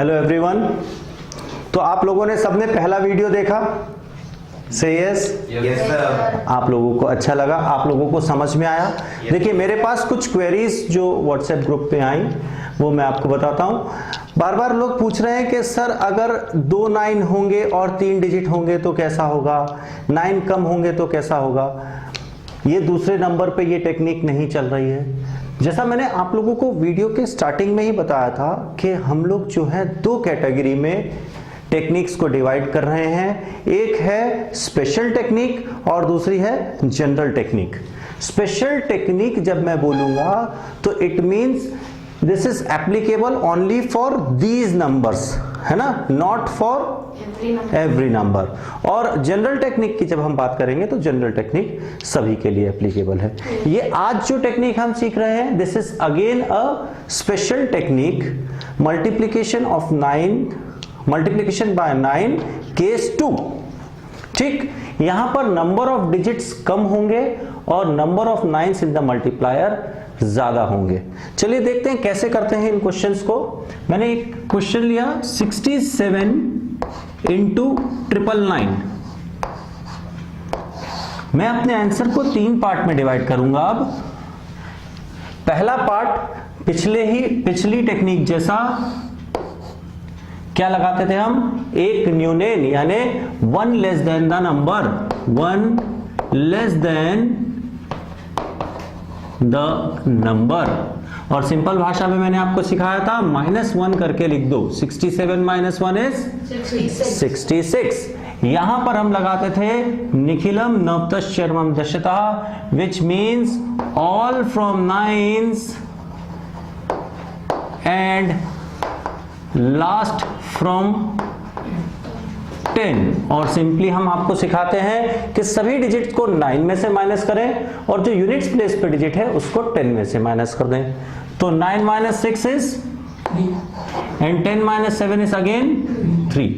Hello everyone. तो आप लोगों ने सबने पहला वीडियो देखा? से यस सर। आप लोगों को अच्छा लगा? आप लोगों को समझ में आया? देखिए मेरे पास कुछ क्वेरीज जो व्हाट्सएप ग्रुप पे आई वो मैं आपको बताता हूँ। बार बार लोग पूछ रहे हैं कि सर अगर 2 9 होंगे और 3 डिजिट होंगे तो कैसा होगा, 9 कम होंगे तो कैसा होगा। ये दूसरे नंबर पे ये टेक्निक नहीं चल रही है। जैसा मैंने आप लोगों को वीडियो के स्टार्टिंग में ही बताया था कि हम लोग जो है 2 कैटेगरी में टेक्निक्स को डिवाइड कर रहे हैं। एक है स्पेशल टेक्निक और दूसरी है जनरल टेक्निक। स्पेशल टेक्निक जब मैं बोलूंगा तो it means this is applicable only for these numbers, है ना, नॉट फॉर एवरी नंबर। और जनरल टेक्निक की जब हम बात करेंगे तो जनरल टेक्निक सभी के लिए एप्लीकेबल है। ये आज जो टेक्निक हम सीख रहे हैं this is again a special technique, multiplication of 9, multiplication bye 9 case 2। ठीक, यहां पर नंबर ऑफ डिजिट्स कम होंगे और number of 9s in the multiplier ज्यादा होंगे। चलिए देखते हैं कैसे करते हैं इन क्वेश्चंस को। मैंने एक क्वेश्चन लिया 67 इंटू 999। मैं अपने आंसर को 3 पार्ट में डिवाइड करूंगा। अब पहला पार्ट पिछली टेक्निक जैसा क्या लगाते थे हम, एक न्यूनेन यानी 1 less than the number, 1 less than the number. और सिंपल भाषा में मैंने आपको सिखाया था -1 करके लिख दो। 67 - 1 इज 66। यहां पर हम लगाते थे निखिलम नवतश्चर्मम दशतः, which means all from 9s and last from 10। और सिंपली हम आपको सिखाते हैं कि सभी डिजिट को 9 में से माइनस करें और जो यूनिट्स प्लेस पे डिजिट है उसको 10 में से माइनस कर दें। तो 9 - 6 is 3 and 10 - 7 is again 3।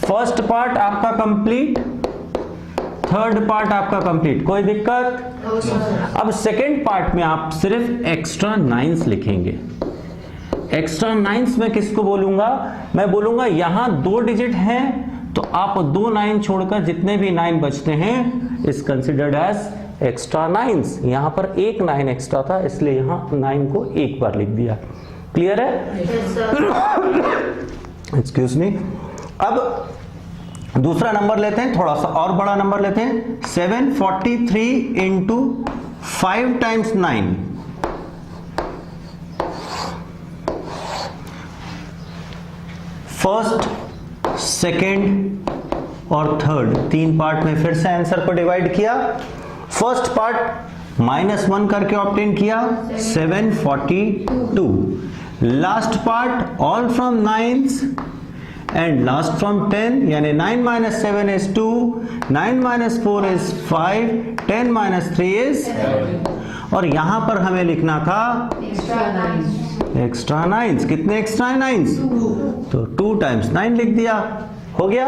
First part आपका कंप्लीट, थर्ड पार्ट आपका कंप्लीट, कोई दिक्कत? अब सेकेंड पार्ट में आप सिर्फ एक्स्ट्रा 9s लिखेंगे। एक्स्ट्रा 9s में किसको बोलूंगा, मैं बोलूंगा यहां 2 डिजिट हैं तो आप 2 9 छोड़कर जितने भी 9 बचते हैं is considered as extra 9s। यहां पर एक 9 एक्स्ट्रा था इसलिए यहां 9 को एक बार लिख दिया। क्लियर है? Excuse me. अब दूसरा नंबर लेते हैं, थोड़ा सा और बड़ा नंबर लेते हैं। 743 इंटू 5 टाइम्स 9। फर्स्ट, सेकेंड और थर्ड 3 पार्ट में फिर से आंसर को डिवाइड किया। फर्स्ट पार्ट -1 करके ऑब्टेन किया 742। Last part all from 9s and last from 10 यानी 9 - 7 इज 2, 9 - 4 इज 5, 10 - 3 इज 7। और यहां पर हमें लिखना था एक्स्ट्रा 9s। कितने एक्स्ट्रा 9s? तो 2 टाइम्स 9 लिख दिया। हो गया?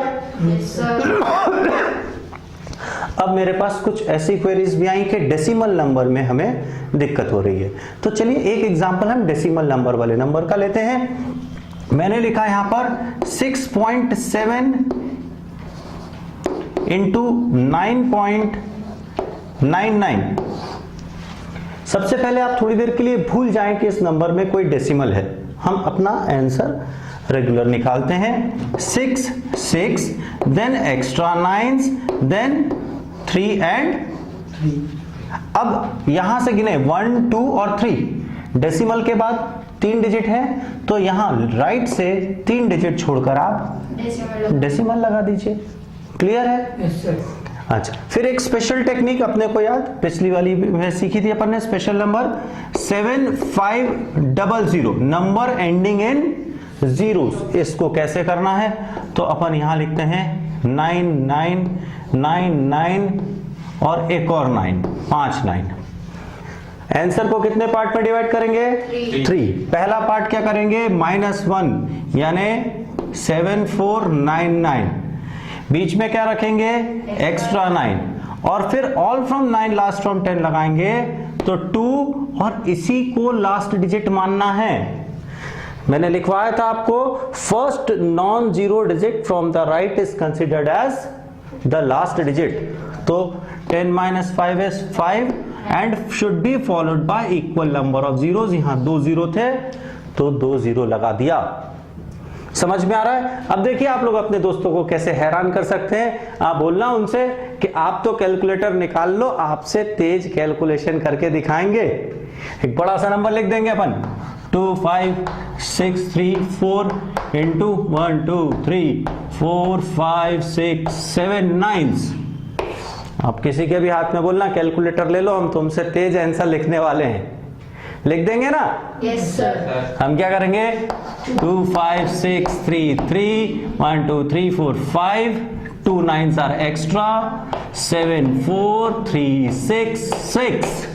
अब मेरे पास कुछ ऐसी क्वेरीज भी आई कि डेसिमल नंबर में हमें दिक्कत हो रही है। तो चलिए एक एग्जांपल हम डेसिमल नंबर वाले नंबर का लेते हैं। मैंने लिखा यहां पर 6.7 इंटू 9.99। सबसे पहले आप थोड़ी देर के लिए भूल जाएं कि इस नंबर में कोई डेसिमल है। हम अपना आंसर रेगुलर निकालते हैं। 6 6 then extra 9s then 3 and 3। अब यहां से गिने 1 2 और 3। डेसिमल के बाद 3 डिजिट है तो यहां राइट से 3 डिजिट छोड़कर आप डेसिमल लगा दीजिए। क्लियर है? Yes sir. अच्छा, फिर एक स्पेशल टेक्निक अपने को याद पिछली वाली में सीखी थी अपन ने। Special number 7500 number ending in zeros. इसको कैसे करना है तो अपन यहां लिखते हैं 9999 और एक और 9, 5 9। आंसर को कितने पार्ट में डिवाइड करेंगे? 3। पहला पार्ट क्या करेंगे? -1 यानी 7499। बीच में क्या रखेंगे? एक्स्ट्रा 9 और फिर ऑल फ्रॉम 9 लास्ट फ्रॉम 10 लगाएंगे तो 2 और इसी को लास्ट डिजिट मानना है। मैंने लिखवाया था आपको, first non zero digit from the right is considered as the last digit. तो 10 - 5 is 5 and should be followed by equal number of zeros. यहां 2 जीरो थे तो 2 जीरो लगा दिया। समझ में आ रहा है? अब देखिए आप लोग अपने दोस्तों को कैसे हैरान कर सकते हैं। आप बोलना उनसे कि आप तो कैलकुलेटर निकाल लो, आपसे तेज कैलकुलेशन करके दिखाएंगे। एक बड़ा सा नंबर लिख देंगे अपन, 2 5 6 3 4 इंटू 1 2 3 4 5 6 7 9। आप किसी के भी हाथ में बोलना कैलकुलेटर ले लो, हम तुमसे तेज आंसर लिखने वाले हैं। लिख देंगे ना? Yes sir. हम क्या करेंगे, 2 5 6 3 3 1 2 3 4 5 2 9s are extra 7 4 3 6 6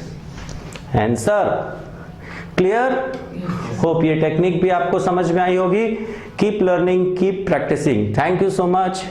answer. Clear? Hope ये टेक्निक भी आपको समझ में आई होगी। Keep learning, keep practising. Thank you so much.